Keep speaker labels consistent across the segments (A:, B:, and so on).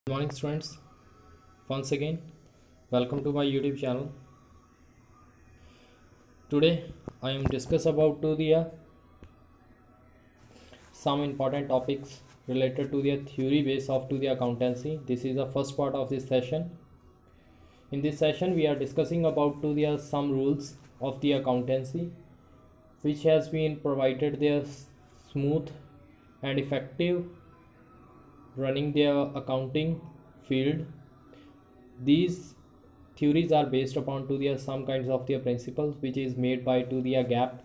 A: Good morning students, once again welcome to my YouTube channel. Today I am discuss about some important topics related to the theory base of the accountancy. This is the first part of this session. In this session we are discussing about some rules of the accountancy which has been provided their smooth and effective running their accounting field. These theories are based upon some kinds of the principles which is made by the gap,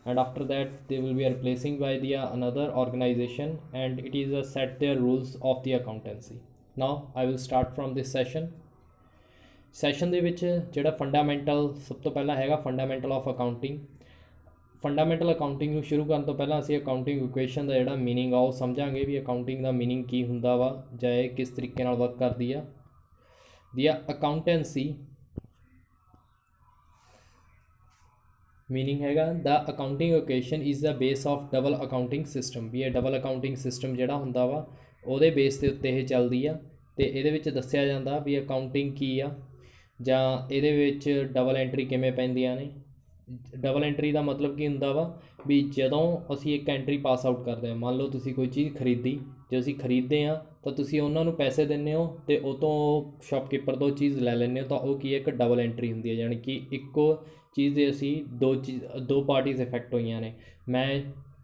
A: and after that they will be replacing by the another organization, and it is a set their rules of the accountancy. Now I will start from this session ਦੇ ਵਿੱਚ ਜਿਹੜਾ fundamental ਸਭ ਤੋਂ ਪਹਿਲਾਂ ਹੈਗਾ fundamental of accounting. Fundamental accounting ਨੂੰ ਸ਼ੁਰੂ ਕਰਨ ਤੋਂ ਪਹਿਲਾਂ ਅਸੀਂ ਅਕਾਊਂਟਿੰਗ ਇਕੁਏਸ਼ਨ ਦਾ ਜਿਹੜਾ ਮੀਨਿੰਗ ਆ ਉਹ ਸਮਝਾਂਗੇ ਵੀ ਅਕਾਊਂਟਿੰਗ ਦਾ ਮੀਨਿੰਗ ਕੀ ਹੁੰਦਾ ਵਾ ਜਾਂ ਇਹ ਕਿਸ ਤਰੀਕੇ ਨਾਲ ਵਰਕ ਕਰਦੀ ਆ। The accountancy meaning हैगा the accounting equation is the base of double accounting system। भी डबल अकाउंटिंग सिस्टम ਜਿਹੜਾ ਹੁੰਦਾ ਵਾ ਉਹਦੇ ਬੇਸ ਦੇ ਉੱਤੇ ਇਹ ਚੱਲਦੀ ਆ ਤੇ ਇਹਦੇ ਵਿੱਚ ਦੱਸਿਆ ਜਾਂਦਾ ਵੀ ਅਕਾਊਂਟਿੰਗ ਕੀ ਆ ਜਾਂ ਇਹਦੇ ਵਿੱਚ ਡਬਲ ਐਂਟਰੀ ਕਿਵੇਂ ਪੈਂਦੀਆਂ ਨੇ। ਡਬਲ ਐਂਟਰੀ ਦਾ ਮਤਲਬ ਕੀ ਹੁੰਦਾ ਵਾ ਵੀ ਜਦੋਂ ਅਸੀਂ ਇੱਕ ਐਂਟਰੀ ਪਾਸ ਆਊਟ ਕਰਦੇ ਹਾਂ, ਮੰਨ ਲਓ ਤੁਸੀਂ ਕੋਈ ਚੀਜ਼ ਖਰੀਦੀ, ਜੇ ਅਸੀਂ ਖਰੀਦਦੇ ਹਾਂ ਤਾਂ ਤੁਸੀਂ ਉਹਨਾਂ ਨੂੰ ਪੈਸੇ ਦਿੰਦੇ ਹੋ ਅਤੇ ਉਹ ਤੋਂ ਸ਼ਾਪਕੀਪਰ ਤੋਂ ਚੀਜ਼ ਲੈ ਲੈਂਦੇ ਹੋ, ਤਾਂ ਉਹ ਕੀ ਇੱਕ ਡਬਲ ਐਂਟਰੀ ਹੁੰਦੀ ਹੈ। ਯਾਨੀ ਕਿ ਇੱਕੋ ਚੀਜ਼ ਦੇ ਅਸੀਂ ਦੋ ਪਾਰਟੀਜ਼ ਇਫੈਕਟ ਹੋਈਆਂ ਨੇ।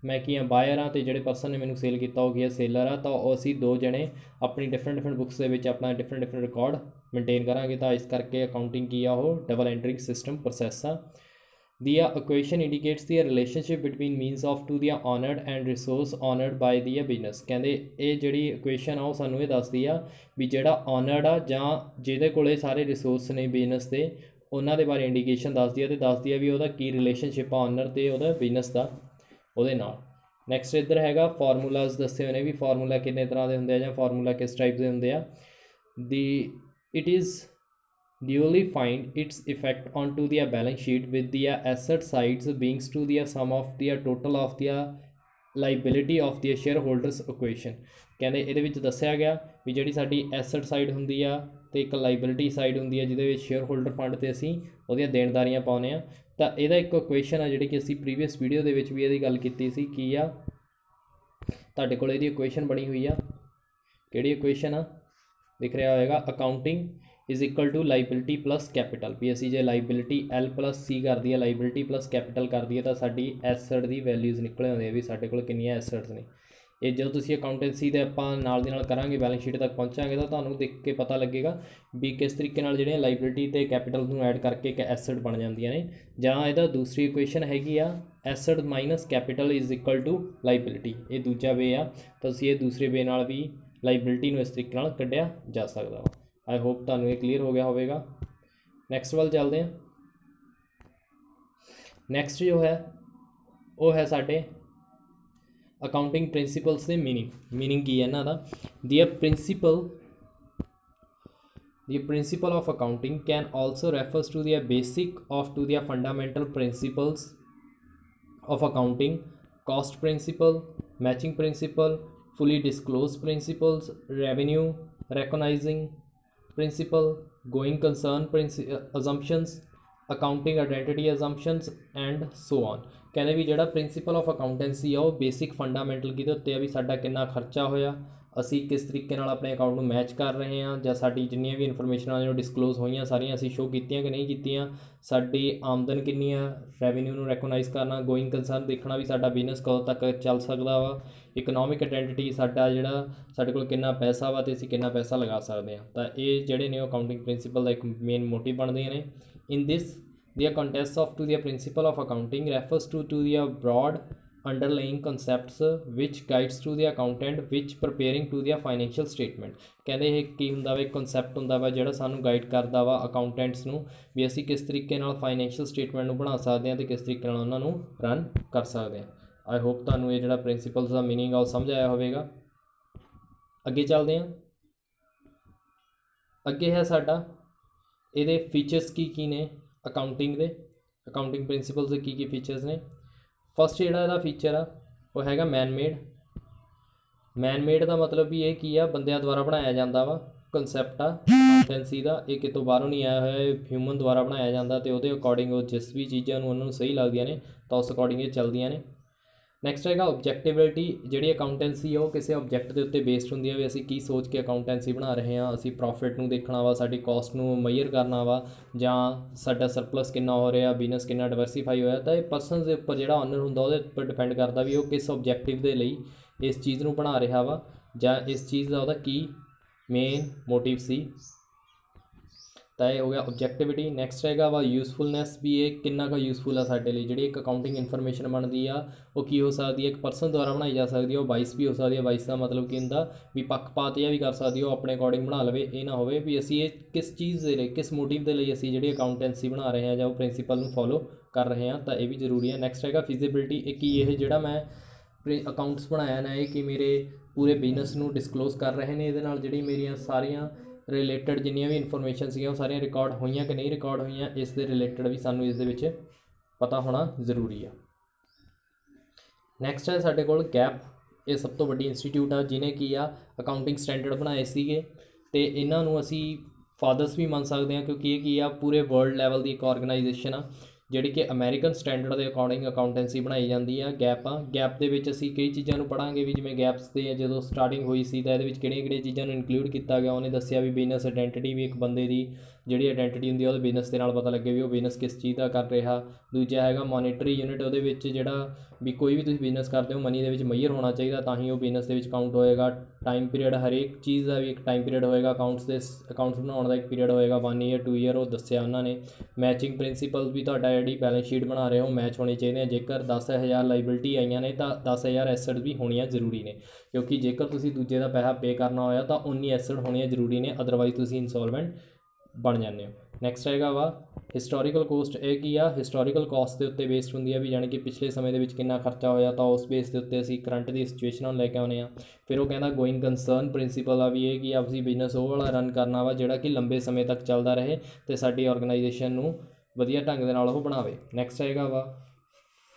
A: ਮੈਂ ਕੀ ਹਾਂ ਬਾਇਰ ਹਾਂ ਅਤੇ ਜਿਹੜੇ ਪਰਸਨ ਨੇ ਮੈਨੂੰ ਸੇਲ ਕੀਤਾ ਉਹ ਕੀ ਹੈ ਸੇਲਰ ਆ, ਤਾਂ ਉਹ ਅਸੀਂ ਦੋ ਜਣੇ ਆਪਣੀ ਡਿਫਰੈਂਟ ਬੁੱਕਸ ਦੇ ਵਿੱਚ ਆਪਣਾ ਡਿਫਰੈਂਟ ਰਿਕਾਰਡ ਮੇਨਟੇਨ ਕਰਾਂਗੇ। ਤਾਂ ਇਸ ਕਰਕੇ ਅਕਾਊਂਟਿੰਗ ਕੀ ਆ ਉਹ ਡਬਲ ਐਂਟਰੀ ਸਿਸਟਮ ਪ੍ਰੋਸੈਸ ਆ। The equation indicates the relationship between means of the honored and resource honored by the business। ਕਹਿੰਦੇ ਇਹ ਜਿਹੜੀ ਇਕੁਏਸ਼ਨ ਆ ਉਹ ਸਾਨੂੰ ਇਹ ਦੱਸਦੀ ਆ ਵੀ ਜਿਹੜਾ honored ਆ ਜਾਂ ਜਿਹਦੇ ਕੋਲੇ ਸਾਰੇ ਰਿਸੋਰਸ ਨੇ ਬਿਜ਼ਨਸ ਦੇ, ਉਹਨਾਂ ਦੇ ਬਾਰੇ ਇੰਡੀਕੇਸ਼ਨ ਦੱਸਦੀ ਆ ਅਤੇ ਦੱਸਦੀ ਆ ਵੀ ਉਹਦਾ ਕੀ ਰਿਲੇਸ਼ਨਸ਼ਿਪ ਆ ਓਨਰ ਅਤੇ ਉਹਦਾ ਬਿਜ਼ਨਸ ਦਾ ਉਹਦੇ ਨਾਲ। ਨੈਕਸਟ ਇੱਧਰ ਹੈਗਾ ਫਾਰਮੂਲਾਜ਼ ਦੱਸੇ ਹੋਏ ਨੇ ਵੀ ਫਾਰਮੂਲਾ ਕਿੰਨੇ ਤਰ੍ਹਾਂ ਦੇ ਹੁੰਦੇ ਆ ਜਾਂ ਫਾਰਮੂਲਾ ਕਿਸ ਟਾਈਪ ਦੇ ਹੁੰਦੇ ਆ। It is duly find its effect onto the balance sheet with the asset sides being to the sum of the total of the liability of the shareholders equation। ਕਹਿੰਦੇ ਇਹਦੇ ਵਿੱਚ ਦੱਸਿਆ ਗਿਆ ਵੀ ਜਿਹੜੀ ਸਾਡੀ ਐਸਟ ਸਾਈਡ ਹੁੰਦੀ ਆ ਅਤੇ ਇੱਕ ਲਾਈਬਿਲਿਟੀ ਸਾਈਡ ਹੁੰਦੀ ਆ ਜਿਹਦੇ ਵਿੱਚ ਸ਼ੇਅਰ ਹੋਲਡਰ ਫੰਡ 'ਤੇ ਅਸੀਂ ਉਹਦੀਆਂ ਦੇਣਦਾਰੀਆਂ ਪਾਉਂਦੇ ਹਾਂ। ਤਾਂ ਇਹਦਾ ਇੱਕ ਇਕੁਏਸ਼ਨ ਆ ਜਿਹੜੀ ਕਿ ਅਸੀਂ ਪ੍ਰੀਵੀਅਸ ਵੀਡੀਓ ਦੇ ਵਿੱਚ ਵੀ ਇਹਦੀ ਗੱਲ ਕੀਤੀ ਸੀ। ਕੀ ਆ ਤੁਹਾਡੇ ਕੋਲ ਇਹਦੀ ਇਕੁਏਸ਼ਨ ਬਣੀ ਹੋਈ ਆ, ਕਿਹੜੀ ਇਕੁਏਸ਼ਨ ਆ ਦਿਖ ਰਿਹਾ ਹੋਏਗਾ, accounting is equal to liability plus capital. भी असी जे लाइबिलिटी L प्लस C कर दी है, लाइबिलिटी प्लस कैपिटल कर दी है, तो साडी एसट की वैल्यूज़ निकले होंगे भी साढ़े कोल कितनियां एसट्स ने। ये जो तुसी अकाउंटेंसी दे आपां नाल दी नाल करांगे बैलेंस शीट तक पहुँचांगे तो तुहानूं देख के पता लगेगा भी किस तरीके नाल जिहड़ियां लाइबिलिटी ते कैपिटल नूं ऐड करके एक एसट बन जांदियां ने। जां इहदा दूसरी इक्वेशन हैगी आ asset minus capital is equal to liability. ये दूजा वे आ, तो तुसीं ये दूसरे वे नाल भी लाइबिलिटी नूं इस तरीके नाल कढ़िया जा सकदा वा। आई होप तुहानूं ये क्लीयर हो गया होगा। नैक्सट वाल चलते हैं। नैक्सट जो है वो है साढ़े अकाउंटिंग प्रिंसीपल्स के मीनिंग की है इन्हां दा। The principle of accounting can also refers to the basic of to the fundamental principles of accounting, cost principle, matching principle, fully disclose principles, revenue recognizing principle, going concern assumptions, accounting identity assumptions and so on। कहने भी ਜਿਹੜਾ principal of accountancy आ वो basic fundamental किहदे उत्ते आ भी साडा किन्ना खर्चा होया, ਅਸੀਂ किस तरीके नाल अपने अकाउंट में मैच कर रहे हैं, ਜਾਂ ਸਾਡੀ ਜਿੰਨੀਆਂ ਵੀ ਇਨਫੋਰਮੇਸ਼ਨਾਂ जो डिस्कलोज होईयां सारियां ਅਸੀਂ शो कीतियां कि नहीं कीतियां, साडी आमदन किन्नी आ, रैवेन्यू नूं रैकोगनाइज़ करना, गोइंग कंसर्न देखना भी साडा बिजनस कदों तक चल सकदा वा, इकनॉमिक आइडेंटिटी साडा जिहड़ा साडे कोल किन्ना पैसा वा ते असीं किन्ना पैसा लगा सकदे हां। तां ये जिहड़े ने अकाउंटिंग प्रिंसीपल दा एक मेन मोटिव बनदे ने। In this the context of to the principle of accounting refers to the broad underlying concepts which guides to the accountant which preparing to the financial statement। ਕਹਿੰਦੇ ਇਹ ਕੀ ਹੁੰਦਾ ਵਾ, ਇੱਕ concept ਹੁੰਦਾ ਵਾ ਜਿਹੜਾ ਸਾਨੂੰ ਗਾਈਡ ਕਰਦਾ ਵਾ ਅਕਾਊਂਟੈਂਟਸ ਨੂੰ ਵੀ ਅਸੀਂ ਕਿਸ ਤਰੀਕੇ ਨਾਲ ਫਾਈਨੈਂਸ਼ੀਅਲ ਸਟੇਟਮੈਂਟ ਨੂੰ ਬਣਾ ਸਕਦੇ ਹਾਂ ਅਤੇ ਕਿਸ ਤਰੀਕੇ ਨਾਲ ਉਹਨਾਂ ਨੂੰ ਰਨ ਕਰ ਸਕਦੇ ਹਾਂ। ਆਈ ਹੋਪ ਤੁਹਾਨੂੰ ਇਹ ਜਿਹੜਾ ਪ੍ਰਿੰਸੀਪਲਸ ਦਾ ਮੀਨਿੰਗ ਆ ਉਹ ਸਮਝ ਆਇਆ ਹੋਵੇਗਾ। ਅੱਗੇ ਚੱਲਦੇ ਹਾਂ। ਅੱਗੇ ਹੈ ਸਾਡਾ ਇਹਦੇ ਫੀਚਰਸ ਕੀ ਨੇ अकाउंटिंग दे, अकाउंटिंग प्रिंसीपल्स के की फीचर्स ने। फस्ट जिहड़ा इहदा फीचर आ वो हैगा मैन मेड। मैन मेड का मतलब भी ये की आ बंदियां द्वारा बनाया जाता वा कंसैप्ट आ अकाउंटेंसी का, ये कितों बाहरों नहीं आया हुआ, ह्यूमन द्वारा बनाया जाता तो वो अकॉर्डिंग जिस भी चीज़ों उन्होंने सही लगदियां ने तो उस अकॉर्डिंग ये चलदियां ने। नैक्सट हैगा ऑबजैक्टिबिलिटी, जी अकाउंटेंसी है वो किसी ऑबजैक्ट के उत्ते बेस्ड होंगी है भी असी की सोच के अकाउंटेंसी बना रहे हैं, असी प्रॉफिट नूं देखना वा, साडी कॉस्ट नूं मेजर करना वा, जां साडा सरप्लस कितना हो रहा, बिजनस कितना डाइवर्सीफाई होया, तो ये पर्सन के उपर जिहड़ा ऑनर हुंदा उहदे उपर डिपेंड करता भी वो किस ऑबजैक्टिव के लिए इस चीज़ नूं बना रहा वा, जां इस चीज़ का उहदा की मेन मोटिव सी। तो यह हो गया ऑबजैक्टिविटी। नैक्सट हैगा वा यूजफुलनैस, भी ये कितना का यूजफुल है साडे लई, जिहड़ी एक अकाउंटिंग इनफॉर्मेशन बनती आ वो की हो सकती है, एक परसन द्वारा बनाई जा सकती है, वो वाइस भी हो सकती है। वाइस का मतलब की हुंदा भी पक्षपात यह भी कर सकती है, वो अपने अकॉर्डिंग बना लवे, ये ना होवे भी असी ये किस चीज़ के लिए किस मोटिव के लिए असी जिहड़ी अकाउंटेंसी बना रहे हैं, जां वो प्रिंसीपल नूं फॉलो कर रहे हैं, तो यह भी जरूरी है। नैक्सट हैगा फिजिबिलिटी, कि ये जिहड़ा मैं अकाउंट्स बनाया ना ये कि मेरे पूरे बिजनस नूं डिस्कलोज कर रहे हैं, ये जिहड़ी मेरियां सारियां रिलेटेड जिन्नियां भी इनफॉर्मेशन सी वो सारियां रिकॉर्ड हुई कि नहीं रिकॉर्ड हुई, इस दे रिलेटेड भी सानू इस दे विच पता होना जरूरी है। नैक्सट है साडे कोल गैप, ये सब तो वड्डी इंस्टीट्यूट आ जिन्हें की आ अकाउंटिंग स्टैंडर्ड बनाए सीगे, ते इन्हां नूं असी फादर्स भी मान सकते हैं, क्योंकि ये की आ पूरे वर्ल्ड लैवल की एक ऑर्गेनाइजेशन आ जिहड़ी कि अमेरिकन स्टैंडर्ड के अकॉर्डिंग अकाउंटेंसी बनाई जाती है। गैप आ गैप के विच असी कई चीज़ों को पढ़ांगे भी, जिवें गैप्स के जो स्टार्टिंग हुई सी तो ये किहड़ियां चीज़ों को इनकलूड किया गया, उन्हें दस्सिया भी बिजनस आइडेंटिटी भी एक बंदे की जिहड़ी आइडेंटिटी हुंदी है बिजनस के नाल पता लगे भी वो बिजनस किस चीज़ का कर रहा। दूजा हैगा मॉनिटरी यूनिट, उहदे विच जिहड़ा भी कोई भी तुसीं बिजनस करते हो मनी दे विच मेजर होना चाहिए, तां ही वो बिजनस दे विच काउंट होएगा। टाइम पीरियड हरेक चीज़ का भी एक टाइम पीरियड होएगा, अकाउंट्स बनाने का एक पीरियड होएगा 1 ईयर 2 ईयर, वो दस्सिया उन्होंने। मैचिंग प्रिंसीपल भी तुहाडा जिहड़ी बैलेंस शीट बना रहे हो मैच होने चाहिए, जेकर 10,000 लाइबिलिटी आईयां ने तो 10,000 एसट भी होनियां जरूरी ने, क्योंकि जेकर तुसीं दूजे का पैसा पे करना होया तो उन्नी एसट होनियां जरूरी ने, अदरवाइज तुसीं इंसॉल्वेंट बन जाते हो। नैक्सट हैगा वा हिस्टोरिकल कॉस्ट, ये की आ हिस्टोरिकल कॉस्ट के उत्ते बेस्ड होंदी है भी, यानी कि पिछले समय के विच कितना खर्चा होया तो उस बेस के उत्ते असीं करंट की सिचुएशन लैके आने आ। फिर वो कहता गोइंग कंसर्न प्रिंसीपल आ भी ये कि असीं बिजनस वो वाला रन करना वा जिहड़ा कि लंबे समय तक चलता रहे तो साडी ऑर्गेनाइजेशन नूं वधिया ढंग दे नाल ओह बनावे। नैक्सट हैगा वा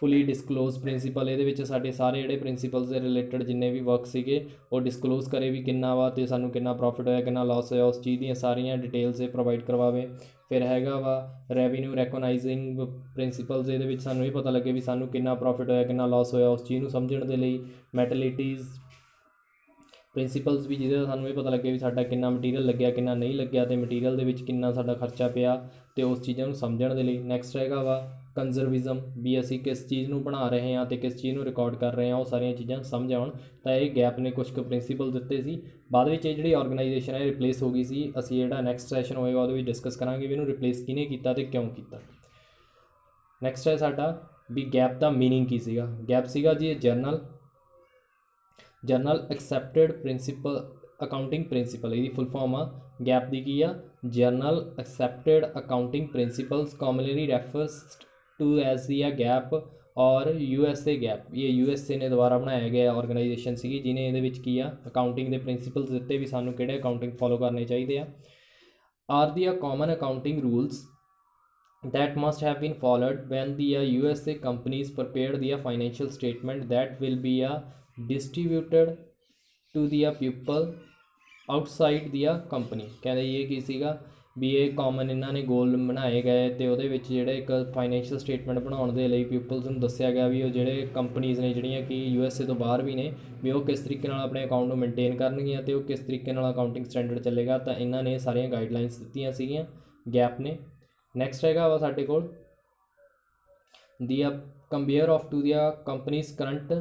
A: फुली डिस्कलोज प्रिंसीपल, ये साढ़े सारे जोड़े प्रिंसीपल्स के रिलेटेड जिन्ने भी वर्क सीगे वो डिस्कलोज करे भी किन्ना वा तो सानू किन्ना प्रॉफिट होया किन्ना लॉस होया, उस चीज़ दी सारियां डिटेल्स प्रोवाइड करवावे। फिर हैगा वा रेवन्यू रैकोनाइजिंग प्रिंसीपल्स, ये सानू ये पता लगे भी सानू किन्ना प्रॉफिट होया किन्ना लॉस होया, उस चीज़ नूं समझण दे लई। मैटलिटीज़ प्रिंसीपल्स भी जिहदे सानू ये पता लगे भी साडा किन्ना मटीरियल लग्या किन्ना नहीं लग्या, तो मटीरियल दे विच किन्ना साडा खर्चा पिया, तो उस चीज़ों समझण दे लई। नैक्सट हैगा वा कंजरविज़म, भी असी किस चीज़ नूं बना रहे हैं तो किस चीज़ नूं रिकॉर्ड कर रहे हैं, वो सारियां चीज़ां समझ आउण। तो ये गैप ने कुछ प्रिंसीपल दिते सी, बाद विच जिहड़ी ऑर्गेनाइजेशन है रिप्लेस हो गई सी। असी जिहड़ा नैक्सट सैशन होएगा उहदे विच डिस्कस करांगे भी इहनूं रिप्लेस किहने कीता ते क्यों कीता। नैक्सट है साडा भी गैप दा मीनिंग की सीगा। गैप सीगा जी general accepted principle accounting principle, ये फुल फॉर्म आ गैप दी की आ general accepted accounting principles, commonly refers to as the GAAP और यूएसए गैप, ये यूएसए ने द्वारा बनाया गया ऑर्गेनाइजेशन सी जिन्हें ये की अकाउंटिंग के प्रिंसीपल्स दिते भी सानू किहड़े अकाउंटिंग फॉलो करने चाहिए आ। Are the common accounting rules that must have been followed when the USA companies prepared the financial statement that will be distributed to the people outside the company। कहते ये की सीगा भी ये कॉमन इन्होंने गोल बनाए गए तो वो जोड़े एक फाइनैशियल स्टेटमेंट बनाने के लिए पीपल्स नूं दस्सिया गया भी वो जोड़े कंपनीज़ ने जिहड़ियां कि USA तो बाहर भी ने भी वो किस तरीके नाल अपने अकाउंट को मेनटेन करनगियां तो किस तरीके नाल अकाउंटिंग स्टैंडर्ड चलेगा, तो इन्होंने सारियां गाइडलाइनस दित्तियां सीगियां गैप ने। नैक्सट हैगा वा साडे कोल दी कंपेयर ऑफ टू दिया companies current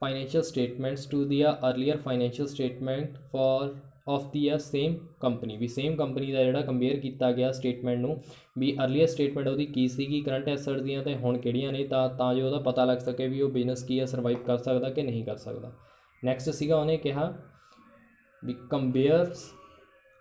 A: financial statements to दिया earlier financial statement for of the same company, भी सेम कंपनी का जोड़ा कंपेयर किया गया स्टेटमेंट नूं भी अर्लीयर स्टेटमेंट वो की सीगी करंट एसट दियां ते हुण किहड़ियां ने तां जो उहदा पता लग सके भी वो बिजनस की है सर्वाइव कर सकता कि नहीं कर सकता। नैक्सट सीगा उन्हें कहा भी compares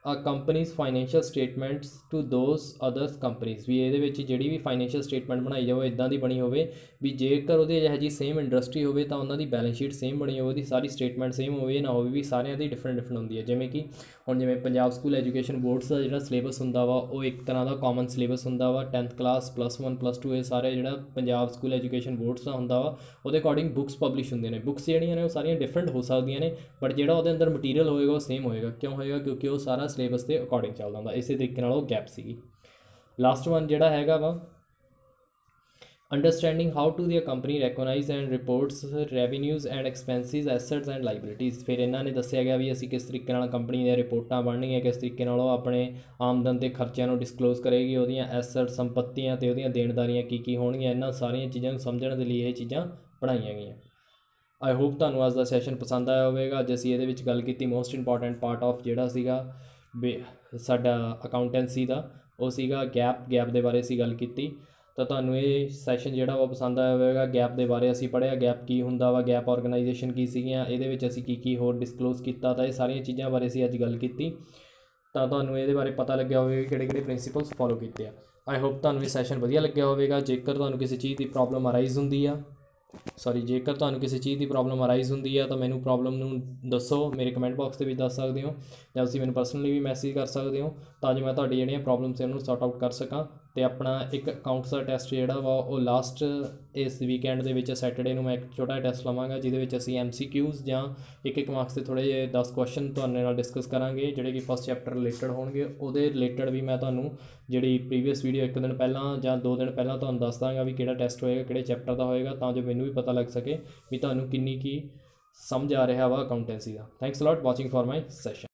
A: a company's financial statements to those others companies ਵੀ ਇਹਦੇ ਵਿੱਚ ਜਿਹੜੀ ਵੀ ਫਾਈਨੈਂਸ਼ੀਅਲ ਸਟੇਟਮੈਂਟ ਬਣਾਈ ਜਾਵੇ ਇੱਦਾਂ ਦੀ ਬਣੀ ਹੋਵੇ ਵੀ ਜੇਕਰ ਉਹਦੀ ਇਹੋ ਜਿਹੀ ਸੇਮ ਇੰਡਸਟਰੀ ਹੋਵੇ ਤਾਂ ਉਹਨਾਂ ਦੀ ਬੈਲੈਂਸ ਸ਼ੀਟ ਸੇਮ ਬਣੀ ਹੋਵੇ, ਉਹਦੀ ਸਾਰੀ ਸਟੇਟਮੈਂਟ ਸੇਮ ਹੋਵੇ, ਨਾ ਹੋਵੇ ਵੀ ਸਾਰਿਆਂ ਦੀ ਡਿਫਰੈਂਟ ਹੁੰਦੀ ਹੈ। ਜਿਵੇਂ ਕਿ ਹੁਣ ਜਿਵੇਂ ਪੰਜਾਬ ਸਕੂਲ ਐਜੂਕੇਸ਼ਨ ਬੋਰਡਸ ਦਾ ਜਿਹੜਾ ਸਿਲੇਬਸ ਹੁੰਦਾ ਵਾ ਉਹ ਇੱਕ ਤਰ੍ਹਾਂ ਦਾ ਕਾਮਨ ਸਿਲੇਬਸ ਹੁੰਦਾ ਵਾ 10th ਕਲਾਸ +1 +2 ਇਹ ਸਾਰੇ ਜਿਹੜਾ ਪੰਜਾਬ ਸਕੂਲ ਐਜੂਕੇਸ਼ਨ ਬੋਰਡਸ ਦਾ ਹੁੰਦਾ ਵਾ ਉਹਦੇ ਅਕੋਰਡਿੰਗ ਬੁੱਕਸ ਪਬਲਿਸ਼ ਹੁੰਦੀਆਂ ਨੇ। ਬੁੱਕਸ ਜਿਹੜੀਆਂ ਨੇ ਉਹ ਸਾਰੀਆਂ ਡਿਫਰੈਂਟ ਹੋ ਸਕਦੀਆਂ ਨੇ ਬਟ ਜਿਹੜਾ ਉਹਦੇ ਅੰਦਰ ਮਟੀਰੀਅਲ ਹੋਏਗਾ ਉਹ ਸੇਮ ਹੋਏਗਾ। ਕਿਉਂ ਹੋਏਗਾ? ਕਿਉਂਕਿ ਉਹ ਸਾਰਾ ਸਿਲੇਬਸ ਦੇ ਅਕੋਰਡਿੰਗ ਚੱਲਦਾ ਹੁੰਦਾ। ਇਸੇ ਤਰੀਕੇ ਨਾਲ ਉਹ ਗੈਪ ਸੀਗੀ। ਲਾਸਟ ਵਨ ਜਿਹੜਾ ਹੈਗਾ ਵਾ understanding how to the company recognise and reports revenues and expenses assets and liabilities. ਫਿਰ ਇਹਨਾਂ ਨੇ ਦੱਸਿਆ ਗਿਆ ਵੀ ਅਸੀਂ ਕਿਸ ਤਰੀਕੇ ਨਾਲ ਕੰਪਨੀ ਦੀਆਂ ਰਿਪੋਰਟਾਂ ਬਣਨੀਆਂ, ਕਿਸ ਤਰੀਕੇ ਨਾਲ ਉਹ ਆਪਣੇ ਆਮਦਨ ਅਤੇ ਖਰਚਿਆਂ ਨੂੰ ਡਿਸਕਲੋਜ਼ ਕਰੇਗੀ, ਉਹਦੀਆਂ ਐਸਟ ਸੰਪੱਤੀਆਂ ਅਤੇ ਉਹਦੀਆਂ ਦੇਣਦਾਰੀਆਂ ਕੀ ਹੋਣਗੀਆਂ। ਇਹਨਾਂ ਸਾਰੀਆਂ ਚੀਜ਼ਾਂ ਨੂੰ ਸਮਝਣ ਦੇ ਲਈ ਇਹ ਚੀਜ਼ਾਂ ਬਣਾਈਆਂ ਗਈਆਂ। ਆਈ ਹੋਪ ਤੁਹਾਨੂੰ ਅੱਜ ਦਾ ਸੈਸ਼ਨ ਪਸੰਦ ਆਇਆ ਹੋਵੇਗਾ। ਅੱਜ ਅਸੀਂ ਇਹਦੇ ਵਿੱਚ ਗੱਲ ਕੀਤੀ ਮੋਸਟ ਇੰਪੋਰਟੈਂਟ ਪਾਰਟ ਆਫ ਜਿਹੜਾ ਸੀਗਾ ਸਾਡਾ ਅਕਾਊਂਟੈਂਸੀ ਦਾ ਉਹ ਸੀਗਾ ਗੈਪ ਦੇ ਬਾਰੇ ਅਸੀਂ ਗੱਲ ਕੀਤੀ। ਤਾਂ ਤੁਹਾਨੂੰ ਇਹ ਸੈਸ਼ਨ ਜਿਹੜਾ ਵਾ ਪਸੰਦ ਆਇਆ ਹੋਵੇਗਾ। ਗੈਪ ਦੇ ਬਾਰੇ ਅਸੀਂ ਪੜ੍ਹਿਆ, ਗੈਪ ਕੀ ਹੁੰਦਾ ਵਾ, ਗੈਪ ਆਰਗੇਨਾਈਜੇਸ਼ਨ ਕੀ ਸੀਗੀਆਂ, ਇਹਦੇ ਵਿੱਚ ਅਸੀਂ ਕੀ ਹੋਰ ਡਿਸਕਲੋਜ਼ ਕੀਤਾ। ਤਾਂ ਇਹ ਸਾਰੀਆਂ ਚੀਜ਼ਾਂ ਬਾਰੇ ਅਸੀਂ ਅੱਜ ਗੱਲ ਕੀਤੀ। ਤਾਂ ਤੁਹਾਨੂੰ ਇਹਦੇ ਬਾਰੇ ਪਤਾ ਲੱਗਿਆ ਹੋਵੇਗਾ ਕਿਹੜੇ ਪ੍ਰਿੰਸੀਪਲਸ ਫੋਲੋ ਕੀਤੇ ਆ। ਆਈ ਹੋਪ ਤੁਹਾਨੂੰ ਇਹ ਸੈਸ਼ਨ ਵਧੀਆ ਲੱਗਿਆ ਹੋਵੇਗਾ। ਜੇਕਰ ਤੁਹਾਨੂੰ ਕਿਸੇ ਚੀਜ਼ ਦੀ ਪ੍ਰੋਬਲਮ ਅਰਾਈਜ਼ ਹੁੰਦੀ ਆ ਜੇਕਰ ਤੁਹਾਨੂੰ ਕਿਸੇ ਚੀਜ਼ ਦੀ ਪ੍ਰੋਬਲਮ ਅਰਾਈਜ਼ ਹੁੰਦੀ ਆ ਤਾਂ ਮੈਨੂੰ ਪ੍ਰੋਬਲਮ ਨੂੰ ਦੱਸੋ, ਮੇਰੇ ਕਮੈਂਟ ਬਾਕਸ ਦੇ ਵਿੱਚ ਦੱਸ ਸਕਦੇ ਹੋ ਜਾਂ ਤੁਸੀਂ ਮੈਨੂੰ ਪਰਸਨਲੀ ਵੀ ਮੈਸੇਜ ਕਰ ਸਕਦੇ ਹੋ ਤਾਂ ਜੋ ਮੈਂ ਤੁਹਾਡੀ ਜਿਹੜੀਆਂ ਪ੍ਰੋਬਲਮਸ ਉਹਨਾਂ ਨੂੰ ਸੌਰਟ ਆਊਟ ਕਰ ਸਕਾਂ। ਅਤੇ ਆਪਣਾ ਇੱਕ ਅਕਾਊਂਟਸ ਦਾ ਟੈਸਟ ਜਿਹੜਾ ਵਾ ਉਹ ਲਾਸਟ ਇਸ ਵੀਕਐਂਡ ਦੇ ਵਿੱਚ ਸੈਟਰਡੇ ਨੂੰ ਮੈਂ ਇੱਕ ਛੋਟਾ ਜਿਹਾ ਟੈਸਟ ਲਵਾਂਗਾ ਜਿਹਦੇ ਵਿੱਚ ਅਸੀਂ MCQs ਜਾਂ ਇੱਕ ਮਾਰਕਸ ਦੇ ਥੋੜ੍ਹੇ ਜਿਹੇ 10 ਕੁਐਸਚਨ ਤੁਹਾਡੇ ਨਾਲ ਡਿਸਕਸ ਕਰਾਂਗੇ ਜਿਹੜੇ ਕਿ ਫਸਟ ਚੈਪਟਰ ਰਿਲੇਟਡ ਹੋਣਗੇ। ਉਹਦੇ ਰਿਲੇਟਡ ਵੀ ਮੈਂ ਤੁਹਾਨੂੰ ਜਿਹੜੀ ਪ੍ਰੀਵੀਅਸ ਵੀਡੀਓ ਇੱਕ ਦਿਨ ਪਹਿਲਾਂ ਜਾਂ 2 ਦਿਨ ਪਹਿਲਾਂ ਤੁਹਾਨੂੰ ਦੱਸ ਦਾਂਗਾ ਵੀ ਕਿਹੜਾ ਟੈਸਟ ਹੋਏਗਾ, ਕਿਹੜੇ ਚੈਪਟਰ ਦਾ ਹੋਏਗਾ, ਤਾਂ ਜੋ ਮੈਨੂੰ ਵੀ ਪਤਾ ਲੱਗ ਸਕੇ ਵੀ ਤੁਹਾਨੂੰ ਕਿੰਨੀ ਕੀ ਸਮਝ ਆ ਰਿਹਾ ਵਾ ਅਕਾਊਂਟੈਂਸੀ ਦਾ। Thanks a lot watching for my session.